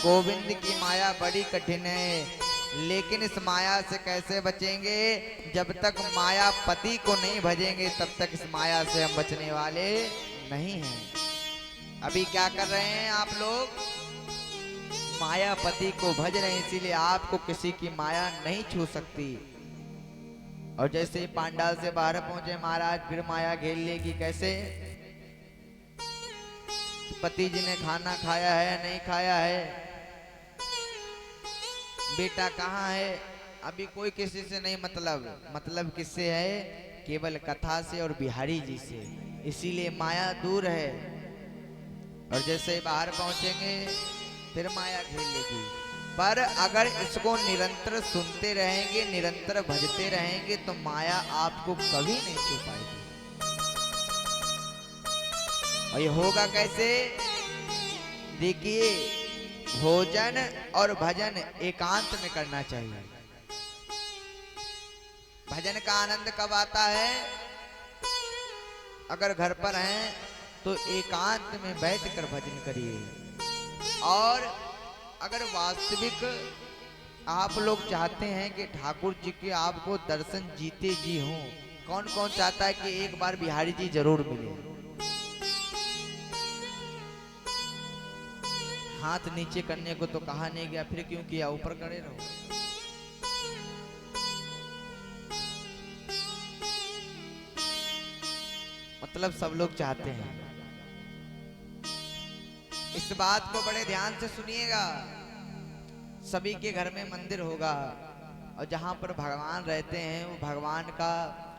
गोविंद की माया बड़ी कठिन है, लेकिन इस माया से कैसे बचेंगे? जब तक माया पति को नहीं भजेंगे तब तक इस माया से हम बचने वाले नहीं हैं। अभी क्या कर रहे हैं आप लोग? मायापति को भज रहे हैं, इसीलिए आपको किसी की माया नहीं छू सकती। और जैसे ही पांडाल से बाहर पहुंचे महाराज, फिर माया घेर लेगी। कैसे? पति जी ने खाना खाया है नहीं खाया है, बेटा कहाँ है, अभी कोई किसी से नहीं मतलब किससे है? केवल कथा से और बिहारी जी से। इसीलिए माया दूर है। और जैसे ही बाहर पहुंचेंगे फिर माया घेर लेगी। पर अगर इसको निरंतर सुनते रहेंगे, निरंतर भजते रहेंगे, तो माया आपको कभी नहीं छू पाएगी। और ये होगा कैसे? देखिए, भोजन और भजन एकांत में करना चाहिए। भजन का आनंद कब आता है? अगर घर पर हैं तो एकांत में बैठकर भजन करिए। और अगर वास्तविक आप लोग चाहते हैं कि ठाकुर जी के आपको दर्शन जीते जी हों, कौन कौन चाहता है कि एक बार बिहारी जी जरूर मिले? हाथ नीचे करने को तो कहा नहीं गया, फिर क्यों किया? ऊपर करे रहो। मतलब सब लोग चाहते हैं। इस बात को बड़े ध्यान से सुनिएगा। सभी के घर में मंदिर होगा, और जहां पर भगवान रहते हैं वो भगवान का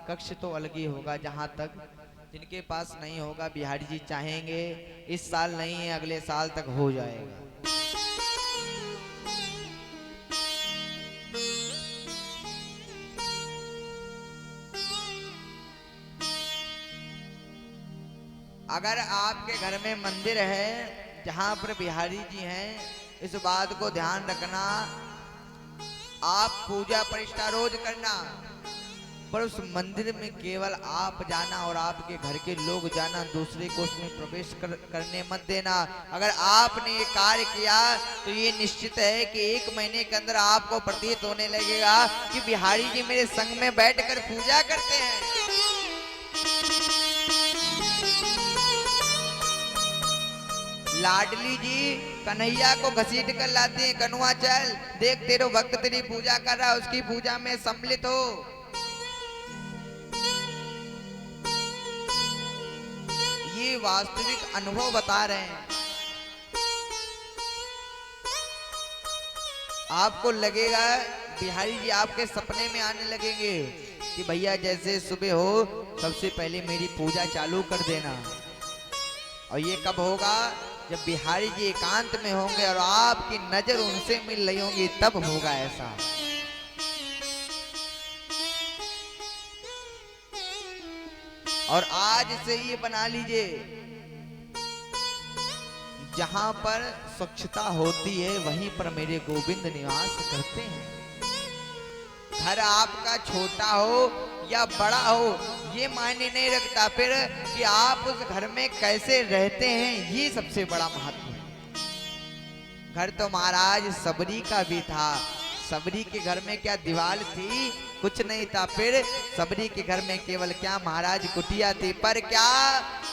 कक्ष तो अलग ही होगा। जहां तक जिनके पास नहीं होगा, बिहारी जी चाहेंगे इस साल नहीं है अगले साल तक हो जाएगा। अगर आपके घर में मंदिर है जहां पर बिहारी जी हैं, इस बात को ध्यान रखना, आप पूजा प्रतिष्ठा रोज करना, पर उस मंदिर में केवल आप जाना और आपके घर के लोग जाना, दूसरे को उसमें प्रवेश करने मत देना। अगर आपने ये कार्य किया तो ये निश्चित है कि 1 महीने के अंदर आपको प्रतीत होने लगेगा कि बिहारी जी मेरे संग में बैठकर पूजा करते हैं। लाडली जी कन्हैया को घसीट कर लाते हैं, कन्हुआ चल देख तेरे भक्त तेरी पूजा कर रहा है, उसकी पूजा में सम्मिलित हो। ये वास्तविक अनुभव बता रहे हैं। आपको लगेगा बिहारी जी आपके सपने में आने लगेंगे कि भैया जैसे सुबह हो सबसे पहले मेरी पूजा चालू कर देना। और ये कब होगा? जब बिहारी जी एकांत में होंगे और आपकी नजर उनसे मिल रही होगी, तब होगा ऐसा। और आज से ये बना लीजिए, जहां पर स्वच्छता होती है वहीं पर मेरे गोविंद निवास करते हैं। घर आपका छोटा हो या बड़ा हो ये मायने नहीं रखता, फिर कि आप उस घर में कैसे रहते हैं ये सबसे बड़ा महत्व है। घर तो महाराज सबरी का भी था। सबरी के घर में क्या दीवार थी? कुछ नहीं था। फिर सबरी के घर में केवल क्या महाराज कुटिया थी, पर क्या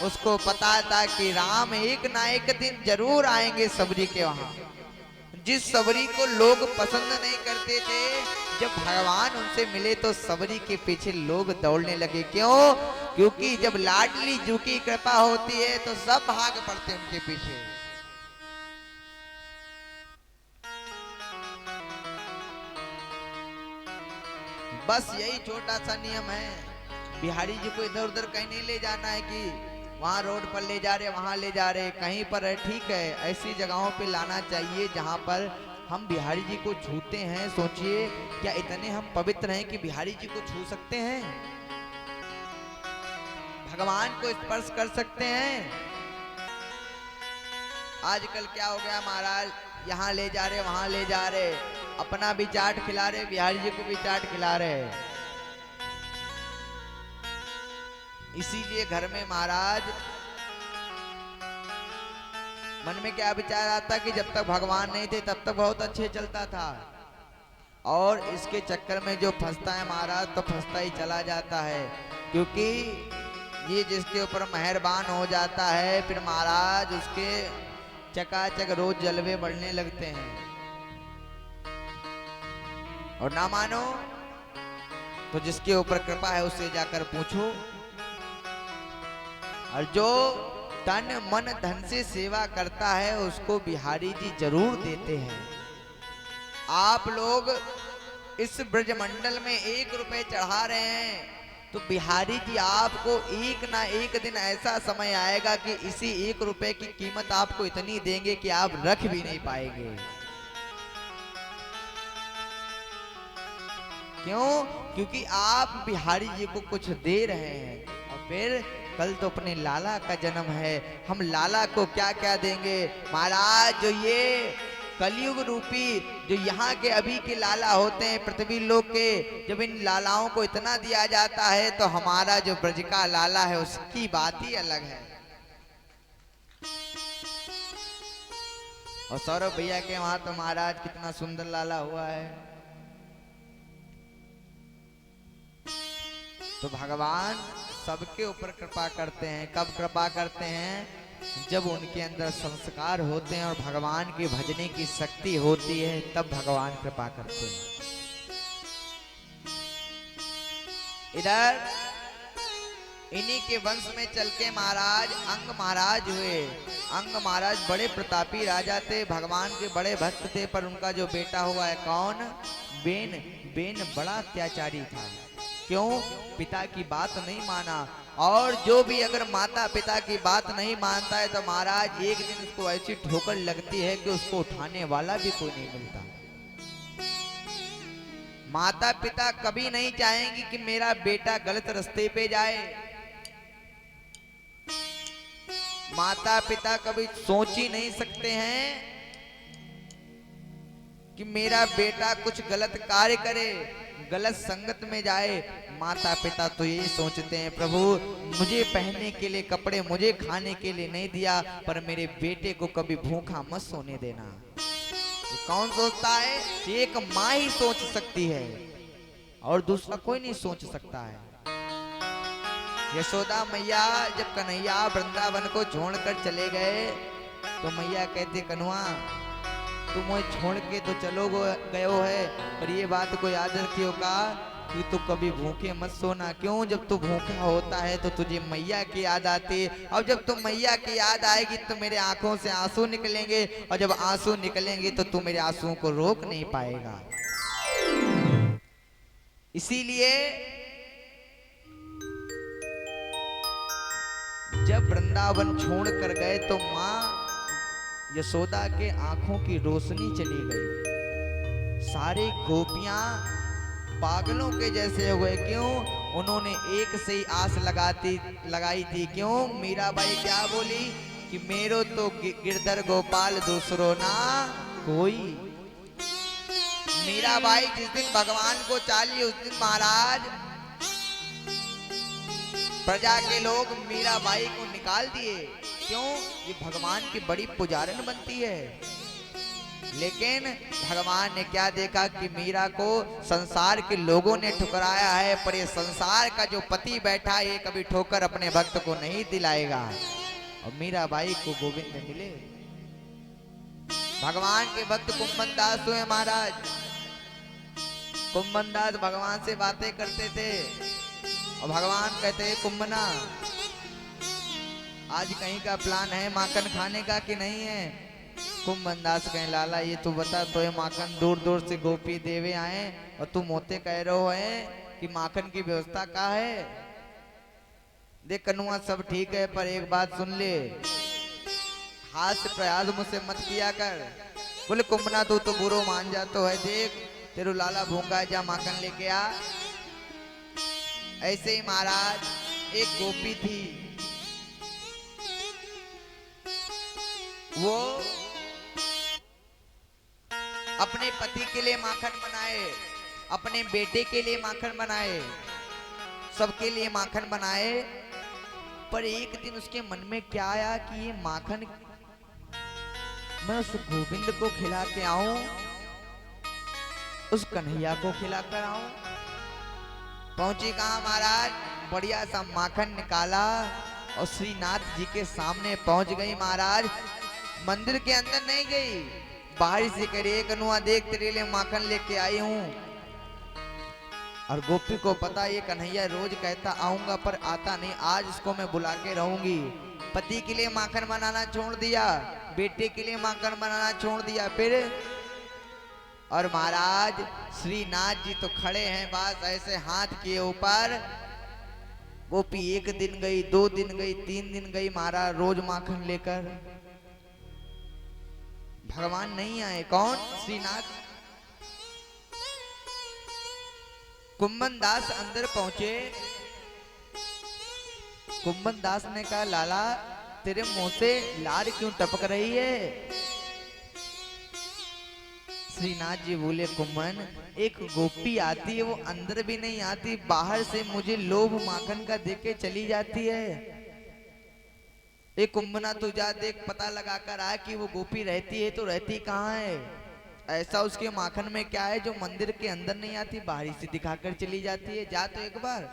उसको पता था कि राम एक ना एक दिन जरूर आएंगे सबरी के वहां। जिस सबरी को लोग पसंद नहीं करते थे, जब भगवान उनसे मिले तो सबरी के पीछे लोग दौड़ने लगे। क्यों? क्योंकि जब लाडली जू की कृपा होती है तो सब भाग पड़ते उनके पीछे। बस यही छोटा सा नियम है। बिहारी जी को इधर उधर कहीं नहीं ले जाना है कि वहां रोड पर ले जा रहे वहां ले जा रहे, कहीं पर है ठीक है, ऐसी जगहों पे लाना चाहिए जहां पर हम बिहारी जी को छूते हैं। सोचिए क्या इतने हम पवित्र हैं कि बिहारी जी को छू सकते हैं, भगवान को स्पर्श कर सकते हैं। आजकल क्या हो गया महाराज, यहाँ ले जा रहे वहां ले जा रहे, अपना भी चाट खिला रहे, बिहारी जी को भी चाट खिला रहे। इसीलिए घर में महाराज मन में क्या विचार आता कि जब तक भगवान नहीं थे तब तक बहुत अच्छे चलता था, और इसके चक्कर में जो फंसता है महाराज तो फंसता ही चला जाता है, क्योंकि ये जिसके ऊपर मेहरबान हो जाता है फिर महाराज उसके चकाचक रोज जलवे बढ़ने लगते हैं। और ना मानो तो जिसके ऊपर कृपा है उससे जाकर पूछो। और जो तन मन धन से सेवा करता है उसको बिहारी जी जरूर देते हैं। आप लोग इस ब्रजमंडल में 1 रुपए चढ़ा रहे हैं तो बिहारी जी आपको एक ना एक दिन ऐसा समय आएगा कि इसी 1 रुपए की कीमत आपको इतनी देंगे कि आप रख भी नहीं पाएंगे। क्यों? क्योंकि आप बिहारी जी को कुछ दे रहे हैं। और फिर कल तो अपने लाला का जन्म है, हम लाला को क्या क्या देंगे महाराज। जो ये कलयुग रूपी जो यहाँ के अभी के लाला होते हैं पृथ्वी लोक के, जब इन लालाओं को इतना दिया जाता है तो हमारा जो ब्रज का लाला है उसकी बात ही अलग है। और सौरभ भैया के वहां तो महाराज कितना सुंदर लाला हुआ है। तो भगवान सबके ऊपर कृपा करते हैं। कब कृपा करते हैं? जब उनके अंदर संस्कार होते हैं और भगवान के भजने की शक्ति होती है तब भगवान कृपा करते हैं। इधर इन्हीं के वंश में चल के महाराज अंग महाराज हुए। अंग महाराज बड़े प्रतापी राजा थे, भगवान के बड़े भक्त थे, पर उनका जो बेटा हुआ है कौन? बेन। बेन बड़ा अत्याचारी था। क्यों? पिता की बात नहीं माना। और जो भी अगर माता पिता की बात नहीं मानता है तो महाराज एक दिन उसको ऐसी ठोकर लगती है कि उसको उठाने वाला भी कोई नहीं मिलता। माता पिता कभी नहीं चाहेंगे कि मेरा बेटा गलत रास्ते पे जाए। माता पिता कभी सोच ही नहीं सकते हैं कि मेरा बेटा कुछ गलत कार्य करे, गलत संगत में जाए। माता पिता तो यही सोचते हैं प्रभु मुझे पहनने के लिए कपड़े, मुझे खाने के लिए नहीं दिया, पर मेरे बेटे को कभी भूखा मत सोने देना। ये कौन सोचता है? एक माँ ही सोच सकती है और दूसरा कोई नहीं सोच सकता है। यशोदा मैया जब कन्हैया वृंदावन को छोड़कर चले गए तो मैया कहते कन्हवा तुम मुझे छोड़ के तो चलो गए है, पर ये बात को याद रखियो का कि तू कभी भूखे मत सोना। क्यों? जब तू भूखा होता है तो तुझे मैया की याद आती है, और जब तू मैया की याद आएगी तो मेरे आंखों से आंसू निकलेंगे, और जब आंसू निकलेंगे तो तू मेरे आंसुओं को रोक नहीं पाएगा। इसीलिए जब वृंदावन छोड़ कर गए तो माँ यशोदा के आंखों की रोशनी चली गई। सारी गोपियां पागलों के जैसे हुए। क्यों? उन्होंने एक से ही आस लगाई थी। क्यों? मीराबाई क्या बोली कि मेरो तो गिरधर गोपाल दूसरो ना कोई। मीराबाई जिस दिन भगवान को चाली उस दिन महाराज प्रजा के लोग मीराबाई को निकाल दिए। क्यों? ये भगवान की बड़ी पुजारन बनती है। लेकिन भगवान ने क्या देखा कि मीरा को संसार के लोगों ने ठुकराया है, पर ये संसार का जो पति बैठा है ये कभी ठोकर अपने भक्त को नहीं दिलाएगा। और मीराबाई को गोविंद मिले। भगवान के भक्त कुंभन दास हुए महाराज। कुंभन दास भगवान से बातें करते थे और भगवान कहते हैं कुंभना आज कहीं का प्लान है माखन खाने का कि नहीं है? कुंभन दास कहें लाला ये तो बता, तो ये माखन दूर दूर से गोपी देवे आए और तुम मोते कह रहे हो है कि माखन की व्यवस्था कहाँ है? देख कन्हुआ सब ठीक है, पर एक बात सुन ले, हाथ से प्रयास मुझसे मत किया कर। बोले कुंभना तू तो बुरो मान जातो है, देख तेरू लाला भूखा है, जा माखन लेके आ। ऐसे ही महाराज एक गोपी थी, वो अपने पति के लिए माखन बनाए, अपने बेटे के लिए माखन बनाए, सबके लिए माखन बनाए। पर एक दिन उसके मन में क्या आया कि ये माखन मैं उस गोविंद को खिला के आऊं, उस कन्हैया को खिला कर आऊं। पहुंची कहां महाराज, बढ़िया सा माखन निकाला और श्रीनाथ जी के सामने पहुंच गई महाराज। मंदिर के अंदर नहीं गई, बाहर से कह रही कनुआ देख तेरे लिए माखन लेके आई हूं। और गोपी को पता ये कन्हैया रोज कहता आऊंगा पर आता नहीं, आज इसको मैं बुला के रहूंगी। पति के लिए माखन बनाना छोड़ दिया, बेटे के लिए माखन बनाना छोड़ दिया। फिर और महाराज श्रीनाथ जी तो खड़े हैं बस ऐसे हाथ किए ऊपर। गोपी एक दिन गई, 2 दिन गई, 3 दिन गई महाराज, रोज माखन लेकर। भगवान नहीं आए। कौन? श्रीनाथ। कुंभन दास अंदर पहुंचे। कुंभन दास ने कहा लाला तेरे मुंह से लार क्यों टपक रही है? श्रीनाथ जी बोले कुंभन एक गोपी आती है, वो अंदर भी नहीं आती, बाहर से मुझे लोभ माखन का देके चली जाती है। एक कुंभना तू जा देख, पता लगा कर आ कि वो गोपी रहती है तो रहती कहाँ है, ऐसा उसके माखन में क्या है जो मंदिर के अंदर नहीं आती, बाहरी से दिखाकर चली जाती है, जा तो एक बार।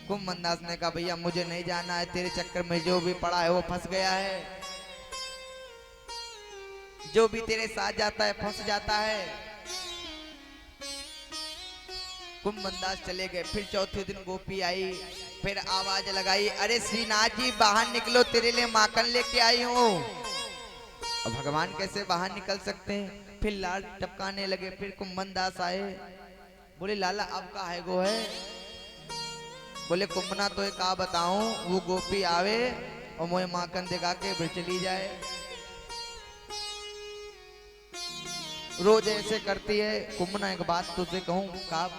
कुंभनदास ने कहा भैया मुझे नहीं जाना है, तेरे चक्कर में जो भी पड़ा है वो फंस गया है, जो भी तेरे साथ जाता है फंस जाता है। कुंभनदास चले गए। फिर चौथे दिन गोपी आई, फिर आवाज लगाई अरे श्रीनाथ जी बाहर निकलो, तेरे लिए माखन लेके आई हूँ। अब भगवान कैसे बाहर निकल सकते हैं? फिर लाल टपकाने लगे। फिर कुंभनदास आए, बोले लाला अब का है गो है? बोले कुंभना तो एक आ बताऊं, वो गोपी आवे और मुझे माखन दिखा के फिर चली जाए, रोज ऐसे करती है। कुंभना एक बात तुझे कहूं का,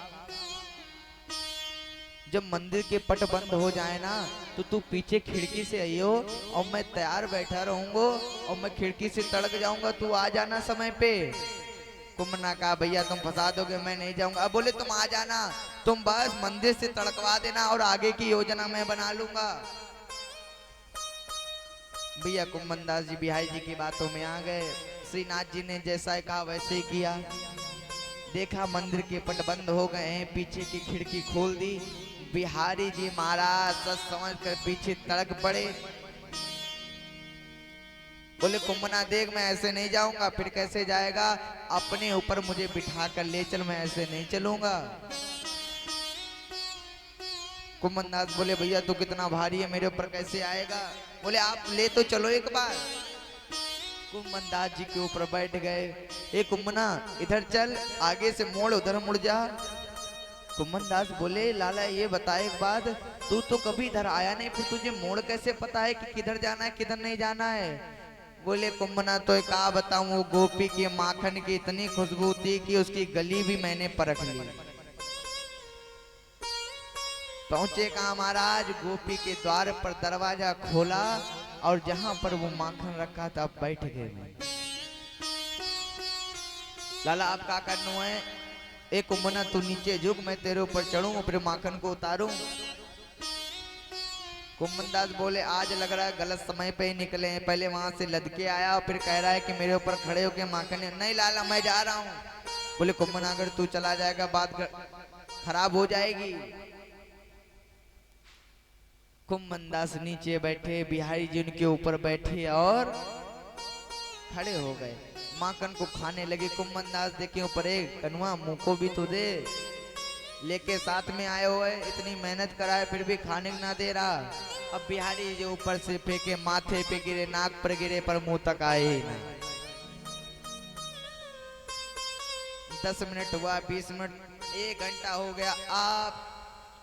जब मंदिर के पट बंद हो जाए ना तो तू पीछे खिड़की से आइयो और मैं तैयार बैठा रहूंगा और मैं खिड़की से तड़क जाऊंगा, तू आ जाना समय पे। कुंभना कहा भैया तुम फंसा दोगे, मैं नहीं जाऊंगा। अब बोले तुम आ जाना, तुम बस मंदिर से तड़कवा देना और आगे की योजना मैं बना लूंगा। भैया कुंभनदास जी बिहारी जी की बातों में आ गए। श्रीनाथ जी ने जैसा कहा वैसे ही किया। देखा मंदिर के पट बंद हो गए हैं, पीछे की खिड़की खोल दी। बिहारी जी महाराज सच समझ कर पीछे तड़क पड़े। बोले कुंभना देख मैं ऐसे नहीं जाऊंगा। फिर कैसे जाएगा? अपने ऊपर मुझे बिठा कर ले चल, मैं ऐसे नहीं चलूंगा। कुंभनदास बोले भैया तू कितना भारी है, मेरे ऊपर कैसे आएगा? बोले आप ले तो चलो एक बार। कुंभनदास जी के ऊपर बैठ गए। ए कुंभना इधर चल, आगे से मोड़, उधर मुड़ जा। कुंभनदास बोले लाला ये बता एक बात, तू तो कभी इधर आया नहीं, फिर तुझे मोड़ कैसे पता है कि किधर जाना है किधर नहीं जाना है? बोले कुंभना तो एक आ बताऊं, वो गोपी के माखन की इतनी खुशबू थी कि उसकी गली भी मैंने परख ली। पहुंचे कहा महाराज, गोपी के द्वार पर दरवाजा खोला और जहां पर वो माखन रखा था बैठ गए। लाला आप क्या करना है? एक कुंभना तू नीचे झुक, मैं तेरे ऊपर चढ़ूं फिर माखन को उतारूं। कुंभनदास बोले आज लग रहा है गलत समय पे ही निकले हैं, पहले वहां से लद के आया और फिर कह रहा है कि मेरे ऊपर खड़े होके माखन। नहीं लाला मैं जा रहा हूं। बोले कुंभना अगर तू चला जाएगा बात खराब हो जाएगी। कुंभनदास नीचे बैठे, बिहारी जी उनके ऊपर बैठे और खड़े हो गए, माखन को खाने लगे। कुंभनदास देखे ऊपर, एक कनुआ मुंह को भी तो दे, लेके साथ में आए हुए, इतनी मेहनत कराए फिर भी खाने ना दे रहा। अब बिहारी जी ऊपर से फेंके, माथे पे गिरे, नाक पर गिरे, पर मुंह तक आए ही नहीं। 10 मिनट हुआ, 20 मिनट, 1 घंटा हो गया। आप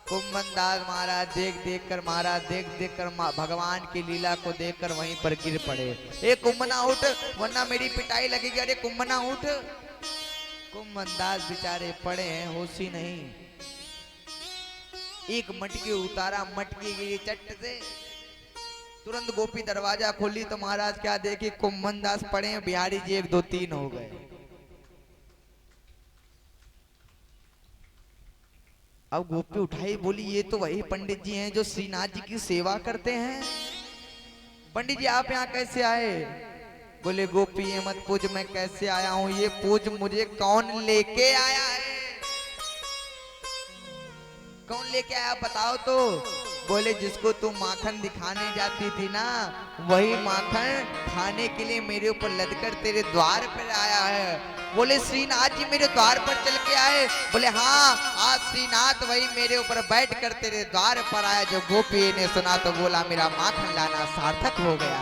कुंभनदास महाराज देख देख कर, महाराज देख देख कर भगवान की लीला को देखकर वहीं पर गिर पड़े। ए कुंभना उठ वरना मेरी पिटाई लगेगी। अरे कुंभना उठ। कुंभनदास बेचारे पड़े हैं, होश ही नहीं। एक मटकी उतारा, मटकी गिरी चट से। तुरंत गोपी दरवाजा खोली तो महाराज क्या देखे, कुंभनदास पड़े हैं, बिहारी जी 1 2 3 हो गए। अब गोपी उठाई, बोली ये तो वही पंडित जी हैं जो श्रीनाथ जी की सेवा करते हैं। पंडित जी आप यहाँ कैसे आए? बोले गोपी ये मत पूछ मैं कैसे आया हूं, ये पूछ मुझे कौन लेके आया है, कौन लेके आया बताओ तो। बोले जिसको तू माखन दिखाने जाती थी ना, वही माखन खाने के लिए मेरे ऊपर लदकर तेरे द्वार पर आया है। बोले श्रीनाथ जी मेरे द्वार पर चल के आए। बोले हाँ, आज श्रीनाथ वही मेरे ऊपर बैठ कर तेरे द्वार पर आया। जो गोपी ने सुना तो बोला मेरा माखन लाना सार्थक हो गया।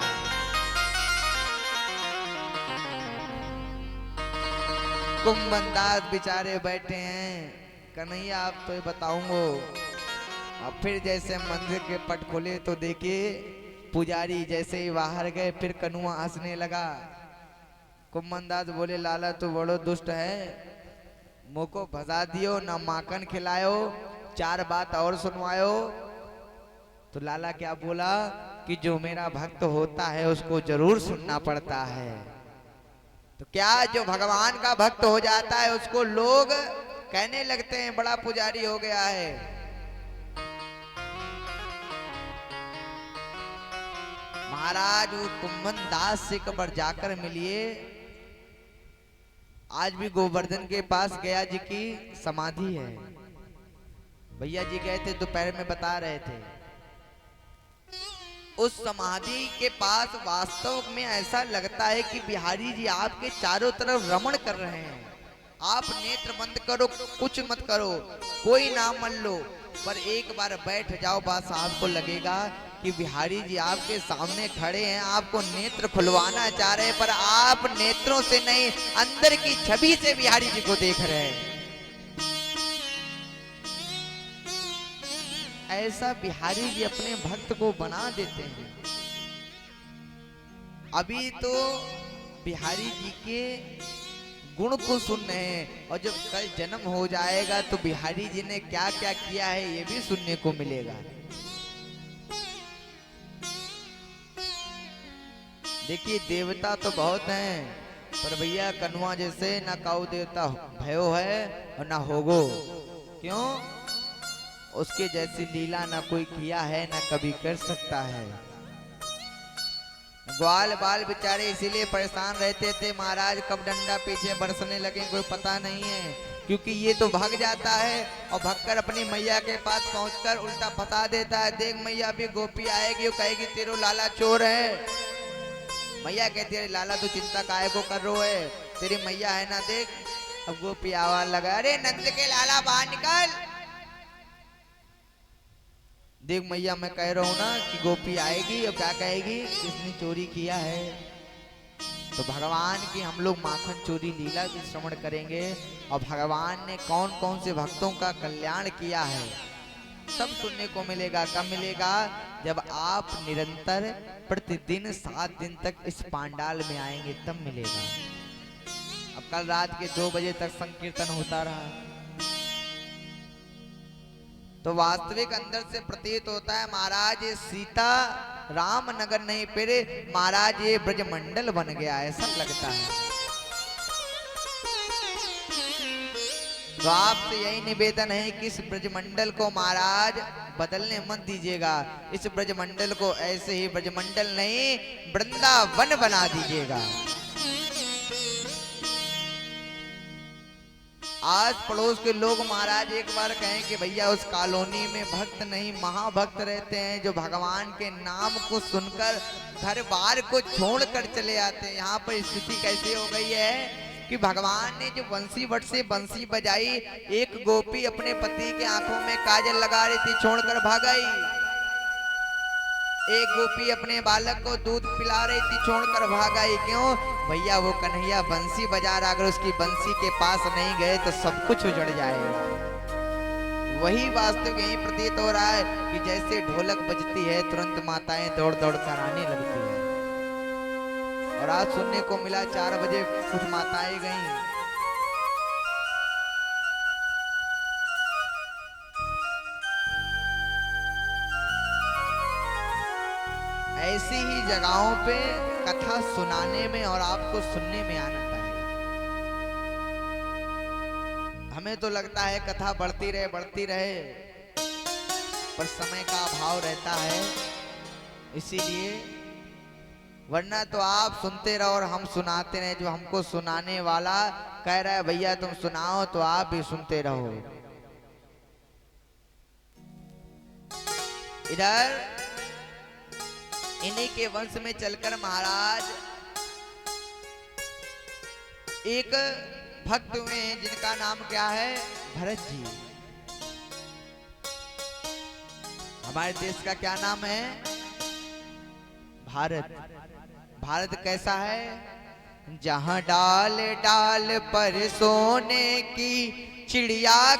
कुंभनदास बेचारे बैठे हैं, कन्हैया आप तो बताऊंगो। अब फिर जैसे मंदिर के पट खोले तो देखे पुजारी जैसे ही बाहर गए, फिर कनुआ हंसने लगा। कुंभनदास बोले लाला तू बड़ो दुष्ट है, मुँह को भसा दियो, ना माखन खिलायो, चार बात और सुनवायो। तो लाला क्या बोला कि जो मेरा भक्त होता है उसको जरूर सुनना पड़ता है। तो क्या जो भगवान का भक्त हो जाता है उसको लोग कहने लगते हैं बड़ा पुजारी हो गया है। महाराज वो कुंभनदास से कबर जाकर मिलिए। आज भी गोवर्धन के पास गया जी की समाधि है। भैया जी गए थे दोपहर में बता रहे थे, उस समाधि के पास वास्तव में ऐसा लगता है कि बिहारी जी आपके चारों तरफ रमण कर रहे हैं। आप नेत्र बंद करो, कुछ मत करो, कोई नाम मन लो, पर एक बार बैठ जाओ, बस आपको लगेगा कि बिहारी जी आपके सामने खड़े हैं, आपको नेत्र खुलवाना चाह रहे हैं, पर आप नेत्रों से नहीं अंदर की छवि से बिहारी जी को देख रहे हैं। ऐसा बिहारी जी अपने भक्त को बना देते हैं। अभी तो बिहारी जी के गुण को सुन रहे हैं, और जब कल जन्म हो जाएगा तो बिहारी जी ने क्या क्या किया है ये भी सुनने को मिलेगा। देखिए देवता तो बहुत हैं, पर भैया कन्वा जैसे ना काऊ देवता भयो है और ना होगो। क्यों? उसके जैसी लीला ना कोई किया है ना कभी कर सकता है। ग्वाल बाल बेचारे इसीलिए परेशान रहते थे, महाराज कब डंडा पीछे बरसने लगे कोई पता नहीं है, क्योंकि ये तो भाग जाता है और भागकर अपनी मैया के पास पहुंचकर उल्टा फंसा देता है। देख मैया अभी गोपी आएगी, वो कहेगी तेरो लाला चोर है। मैया कहती है लाला तू चिंता काहे को कर रो है, तेरी मैया है ना देख। अब गोपी आवाज लगा, अरे नंद के लाला बाहर निकल। देख मैया मैं कह रहा हूं ना कि गोपी आएगी, अब क्या कहेगी किसने चोरी किया है। तो भगवान की हम लोग माखन चोरी लीला भी श्रवण करेंगे, और भगवान ने कौन कौन से भक्तों का कल्याण किया है सब सुनने को मिलेगा। कब मिलेगा? जब आप निरंतर प्रतिदिन 7 दिन तक इस पांडाल में आएंगे तब मिलेगा। अब कल रात के 2 बजे तक संकीर्तन होता रहा, तो वास्तविक अंदर से प्रतीत होता है महाराज ये सीता राम नगर नहीं, फिर महाराज ये ब्रजमंडल बन गया, ऐसा लगता है। तो आपसे यही निवेदन है कि इस ब्रजमंडल को महाराज बदलने मत दीजिएगा, इस ब्रजमंडल को ऐसे ही ब्रजमंडल नहीं वृंदावन बना दीजिएगा। आज पड़ोस के लोग महाराज एक बार कहें कि भैया उस कॉलोनी में भक्त नहीं महाभक्त रहते हैं, जो भगवान के नाम को सुनकर घर बार को छोड़कर चले आते हैं। यहाँ पर स्थिति कैसी हो गई है कि भगवान ने जो बंसी बट से बंसी बजाई, एक गोपी अपने पति के आंखों में काजल लगा रही थी, छोड़कर भाग गई। एक गोपी अपने बालक को दूध पिला रही थी, छोड़कर भाग आई। क्यों? भैया वो कन्हैया बंसी बजा रहा, अगर उसकी बंसी के पास नहीं गए तो सब कुछ उजड़ जाएगा। वही वास्तव यही प्रतीत हो रहा है कि जैसे ढोलक बजती है तुरंत माताएं दौड़ दौड़ कर आने लगती है। और आज सुनने को मिला 4 बजे कुछ माताएं गईं, ऐसी ही जगहों पे कथा सुनाने में और आपको सुनने में आनंद आएगा। हमें तो लगता है कथा बढ़ती रहे, पर समय का अभाव रहता है, इसीलिए वरना तो आप सुनते रहो और हम सुनाते रहे। जो हमको सुनाने वाला कह रहा है भैया तुम सुनाओ, तो आप भी सुनते रहो। इधर इन्हीं के वंश में चलकर महाराज एक भक्त हुए जिनका नाम क्या है, भरत जी। हमारे देश का क्या नाम है, भारत। भारत कैसा है, जहां डाल डाल पर सोने की चिड़िया